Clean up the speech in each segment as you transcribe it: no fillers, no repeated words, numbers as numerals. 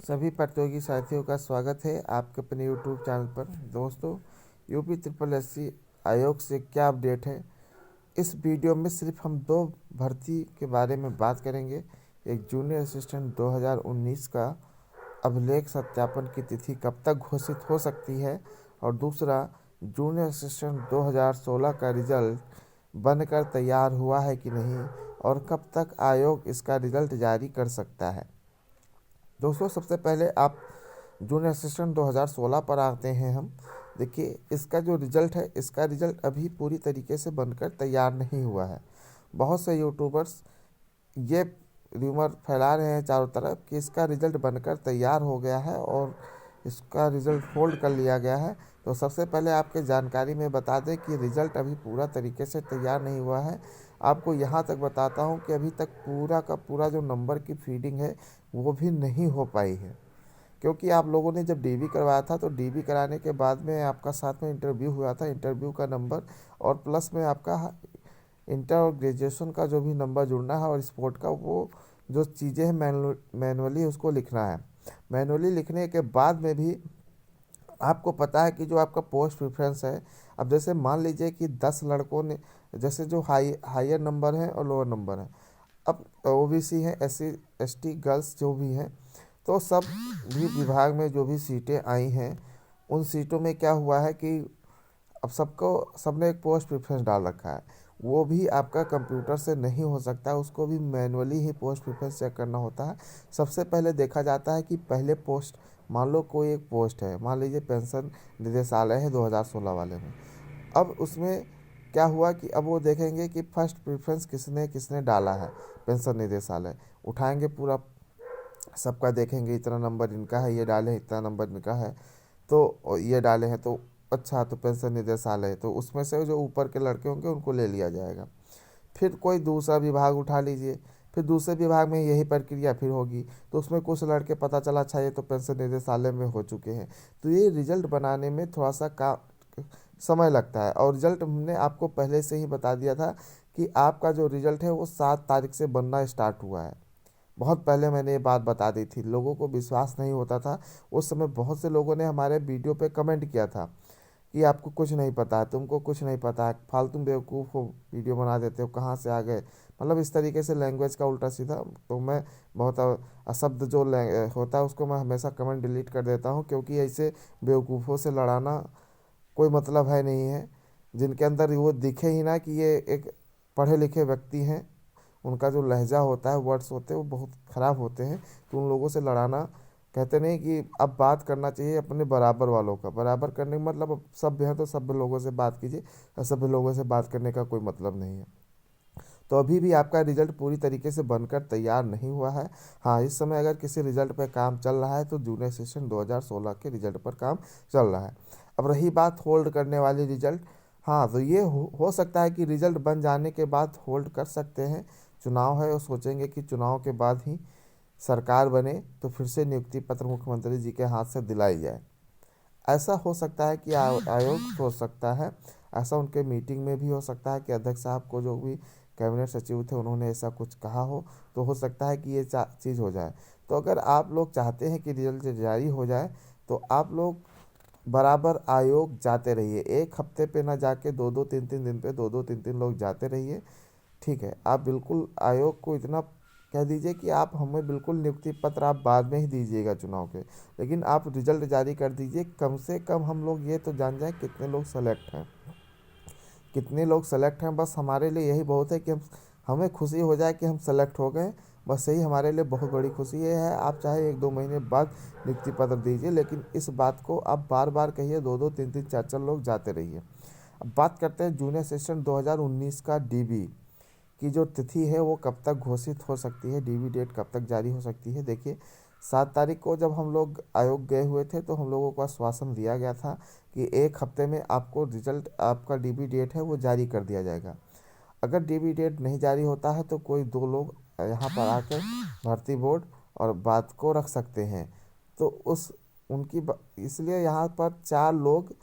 सभी प्रतियोगी साथियों का स्वागत है आपके अपने यूट्यूब चैनल पर। दोस्तों, यूपी ट्रिपल एससी आयोग से क्या अपडेट है, इस वीडियो में सिर्फ हम दो भर्ती के बारे में बात करेंगे। एक जूनियर असिस्टेंट 2019 का अभिलेख सत्यापन की तिथि कब तक घोषित हो सकती है, और दूसरा जूनियर असिस्टेंट 2016 का रिजल्ट बनकर तैयार हुआ है कि नहीं, और कब तक आयोग इसका रिजल्ट जारी कर सकता है। दोस्तों, सबसे पहले आप जूनियर असिस्टेंट 2016 पर आते हैं हम। देखिए, इसका जो रिज़ल्ट है, इसका रिज़ल्ट अभी पूरी तरीके से बनकर तैयार नहीं हुआ है। बहुत से यूट्यूबर्स ये र्यूमर फैला रहे हैं चारों तरफ कि इसका रिज़ल्ट बनकर तैयार हो गया है और इसका रिज़ल्ट होल्ड कर लिया गया है। तो सबसे पहले आपके जानकारी में बता दें कि रिज़ल्ट अभी पूरा तरीके से तैयार नहीं हुआ है। आपको यहाँ तक बताता हूँ कि अभी तक पूरा का पूरा जो नंबर की फीडिंग है वो भी नहीं हो पाई है, क्योंकि आप लोगों ने जब डीबी करवाया था तो डीबी कराने के बाद में आपका साथ में इंटरव्यू हुआ था। इंटरव्यू का नंबर और प्लस में आपका इंटर और ग्रेजुएशन का जो भी नंबर जुड़ना है और स्पोर्ट का, वो जो चीज़ें हैं मैनुअली उसको लिखना है। मैनुअली लिखने के बाद में भी आपको पता है कि जो आपका पोस्ट प्रेफरेंस है, अब जैसे मान लीजिए कि 10 लड़कों ने, जैसे जो हायर नंबर है और लोअर नंबर है, अब ओबीसी हैं, एससी एसटी गर्ल्स जो भी हैं, तो सब भी विभाग में जो भी सीटें आई हैं, उन सीटों में क्या हुआ है कि अब सबने एक पोस्ट प्रेफरेंस डाल रखा है। वो भी आपका कंप्यूटर से नहीं हो सकता, उसको भी मैनुअली ही पोस्ट प्रेफरेंस चेक करना होता है। सबसे पहले देखा जाता है कि पहले पोस्ट, मान लो कोई एक पोस्ट है, मान लीजिए पेंशन निदेशालय है 2016 वाले में। अब उसमें क्या हुआ कि अब वो देखेंगे कि फर्स्ट प्रेफरेंस किसने किसने डाला है। पेंशन निदेशालय उठाएंगे पूरा, सबका देखेंगे, इतना नंबर इनका है, ये डाले, इतना नंबर इनका है, तो ये डाले हैं, तो अच्छा, तो पेंशन निदेशालय, तो उसमें से जो ऊपर के लड़के होंगे उनको ले लिया जाएगा। फिर कोई दूसरा विभाग उठा लीजिए, फिर दूसरे विभाग में यही प्रक्रिया फिर होगी, तो उसमें कुछ लड़के पता चला अच्छा ये तो पेंशन निदेशालय में हो चुके हैं। तो ये रिजल्ट बनाने में थोड़ा सा समय लगता है, और रिजल्ट हमने आपको पहले से ही बता दिया था कि आपका जो रिजल्ट है वो 7 तारीख से बनना स्टार्ट हुआ है। बहुत पहले मैंने ये बात बता दी थी, लोगों को विश्वास नहीं होता था। उस समय बहुत से लोगों ने हमारे वीडियो पे कमेंट किया था कि आपको कुछ नहीं पता है, तुमको कुछ नहीं पता है, फालतू बेवकूफ़ को वीडियो बना देते हो, कहाँ से आ गए, मतलब इस तरीके से लैंग्वेज का उल्टा सीधा। तो मैं बहुत अशब्द जो होता है उसको मैं हमेशा कमेंट डिलीट कर देता हूँ, क्योंकि ऐसे बेवकूफ़ों से लड़ाना कोई मतलब है नहीं है। जिनके अंदर वो दिखे ही ना कि ये एक पढ़े लिखे व्यक्ति हैं, उनका जो लहजा होता है, वर्ड्स होते हैं, वो बहुत ख़राब होते हैं। तो उन लोगों से लड़ाना, कहते नहीं कि अब बात करना चाहिए अपने बराबर वालों का। बराबर करने का मतलब, अब सभ्य हैं तो सभ्य लोगों से बात कीजिए, असभ्य लोगों से बात करने का कोई मतलब नहीं है। तो अभी भी आपका रिजल्ट पूरी तरीके से बनकर तैयार नहीं हुआ है। हाँ, इस समय अगर किसी रिजल्ट पर काम चल रहा है तो जूनियर सेशन 2016 के रिजल्ट पर काम चल रहा है। अब रही बात होल्ड करने वाली रिजल्ट, हाँ, तो ये हो सकता है कि रिजल्ट बन जाने के बाद होल्ड कर सकते हैं। चुनाव है और सोचेंगे कि चुनाव के बाद ही सरकार बने तो फिर से नियुक्ति पत्र मुख्यमंत्री जी के हाथ से दिलाई जाए। ऐसा हो सकता है कि आयोग सोच सकता है, ऐसा उनके मीटिंग में भी हो सकता है कि अध्यक्ष साहब को, जो भी कैबिनेट सचिव थे, उन्होंने ऐसा कुछ कहा हो, तो हो सकता है कि ये चीज़ हो जाए। तो अगर आप लोग चाहते हैं कि रिजल्ट जारी हो जाए, तो आप लोग बराबर आयोग जाते रहिए। एक हफ्ते पे ना जाके 2-2 3-3 दिन पे 2-2 3-3 लोग जाते रहिए। ठीक है, आप बिल्कुल आयोग को इतना कह दीजिए कि आप हमें बिल्कुल नियुक्ति पत्र आप बाद में ही दीजिएगा चुनाव के, लेकिन आप रिजल्ट जारी कर दीजिए। कम से कम हम लोग ये तो जान जाएं कितने लोग सेलेक्ट हैं, कितने लोग सेलेक्ट हैं। बस हमारे लिए यही बहुत है कि हमें खुशी हो जाए कि हम सेलेक्ट हो गए। बस यही हमारे लिए बहुत बड़ी खुशी ये है। आप चाहे 1-2 महीने बाद नियुक्ति पत्र दीजिए, लेकिन इस बात को आप बार बार कहिए, 2-2 3-3 4-4 लोग जाते रहिए। अब बात करते हैं जूनियर सेशन 2019 का डीबी की जो तिथि है वो कब तक घोषित हो सकती है, डीबी डेट कब तक जारी हो सकती है। देखिए, 7 तारीख को जब हम लोग आयोग गए हुए थे तो हम लोगों को आश्वासन दिया गया था कि एक हफ्ते में आपको रिजल्ट, आपका डीबी डेट है वो जारी कर दिया जाएगा। अगर डीबी डेट नहीं जारी होता है तो कोई 2 लोग यहाँ पर आकर भर्ती बोर्ड और बात को रख सकते हैं। तो उस उनकी इसलिए यहाँ पर 4 लोग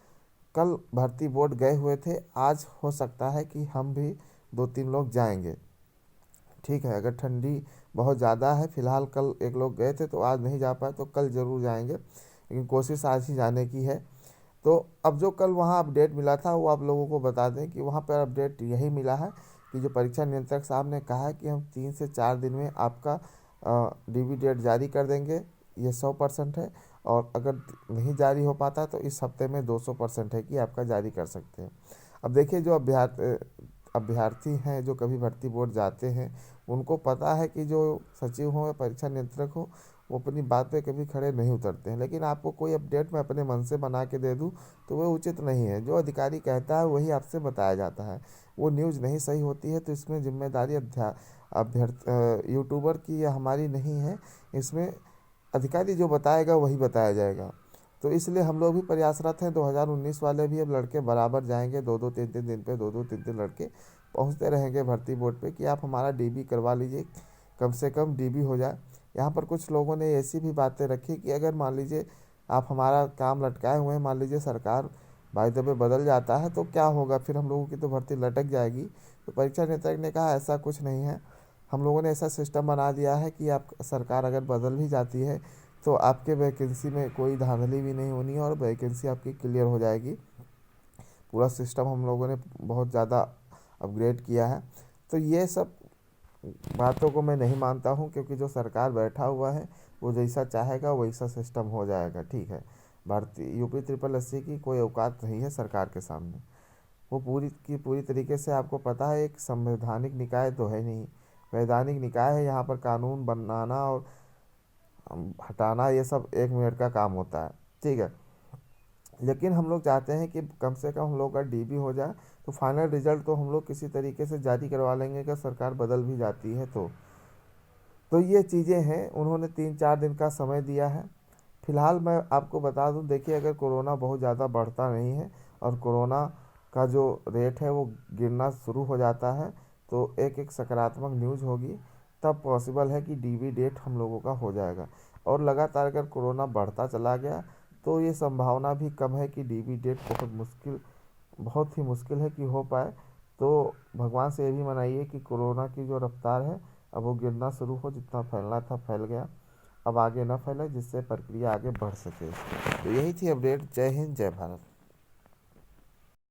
कल भर्ती बोर्ड गए हुए थे। आज हो सकता है कि हम भी 2-3 लोग जाएंगे। ठीक है, अगर ठंडी बहुत ज़्यादा है। फिलहाल कल एक लोग गए थे तो आज नहीं जा पाए, तो कल ज़रूर जाएंगे, लेकिन कोशिश आज ही जाने की है। तो अब जो कल वहाँ अपडेट मिला था वो आप लोगों को बता दें कि वहाँ पर अपडेट यही मिला है कि जो परीक्षा नियंत्रक साहब ने कहा है कि हम 3 से 4 दिन में आपका डीबी डेट जारी कर देंगे, ये 100% है। और अगर नहीं जारी हो पाता तो इस हफ्ते में 200% है कि आपका जारी कर सकते हैं। अब देखिए, जो अभ्यर्थी हैं जो कभी भर्ती बोर्ड जाते हैं, उनको पता है कि जो सचिव हो या परीक्षा नियंत्रक हो, वो अपनी बात पे कभी खड़े नहीं उतरते हैं। लेकिन आपको कोई अपडेट मैं अपने मन से बना के दे दूँ तो वो उचित नहीं है। जो अधिकारी कहता है वही आपसे बताया जाता है, वो न्यूज़ नहीं सही होती है तो इसमें जिम्मेदारी यूट्यूबर की या हमारी नहीं है। इसमें अधिकारी जो बताएगा वही बताया जाएगा। तो इसलिए हम लोग भी प्रयासरत हैं, 2019 वाले भी अब लड़के बराबर जाएंगे, 2-2 3-3 दिन पे 2-2 3-3 लड़के पहुंचते रहेंगे भर्ती बोर्ड पे कि आप हमारा डीबी करवा लीजिए, कम से कम डीबी हो जाए। यहाँ पर कुछ लोगों ने ऐसी भी बातें रखी कि अगर मान लीजिए आप हमारा काम लटकाए हुए हैं, मान लीजिए सरकार बाय द वे बदल जाता है तो क्या होगा, फिर हम लोगों की तो भर्ती लटक जाएगी। तो परीक्षा नियंत्रक ने कहा ऐसा कुछ नहीं है, हम लोगों ने ऐसा सिस्टम बना दिया है कि आप सरकार अगर बदल भी जाती है तो आपके वैकेंसी में कोई धांधली भी नहीं होनी है और वैकेंसी आपकी क्लियर हो जाएगी। पूरा सिस्टम हम लोगों ने बहुत ज़्यादा अपग्रेड किया है। तो ये सब बातों को मैं नहीं मानता हूँ, क्योंकि जो सरकार बैठा हुआ है वो जैसा चाहेगा वैसा सिस्टम हो जाएगा, ठीक है। भारतीय यूपी ट्रिपल एससी की कोई औकात नहीं है सरकार के सामने। वो पूरी की पूरी तरीके से, आपको पता है, एक संवैधानिक निकाय तो है नहीं, वैधानिक निकाय है। यहाँ पर कानून बनाना और हटाना ये सब 1 मिनट का काम होता है, ठीक है। लेकिन हम लोग चाहते हैं कि कम से कम हम लोग का डीबी हो जाए, तो फाइनल रिजल्ट तो हम लोग किसी तरीके से जारी करवा लेंगे अगर सरकार बदल भी जाती है तो ये चीज़ें हैं। उन्होंने 3-4 दिन का समय दिया है। फिलहाल मैं आपको बता दूं, देखिए, अगर कोरोना बहुत ज़्यादा बढ़ता नहीं है और कोरोना का जो रेट है वो गिरना शुरू हो जाता है, तो एक एक सकारात्मक न्यूज़ होगी, तब पॉसिबल है कि डीबी डेट हम लोगों का हो जाएगा। और लगातार अगर कोरोना बढ़ता चला गया तो ये संभावना भी कम है कि डीबी डेट बहुत ही मुश्किल है कि हो पाए। तो भगवान से ये भी मनाइए कि कोरोना की जो रफ्तार है अब वो गिरना शुरू हो, जितना फैलना था फैल गया, अब आगे ना फैले, जिससे प्रक्रिया आगे बढ़ सके। तो यही थी अपडेट। जय हिंद, जय भारत।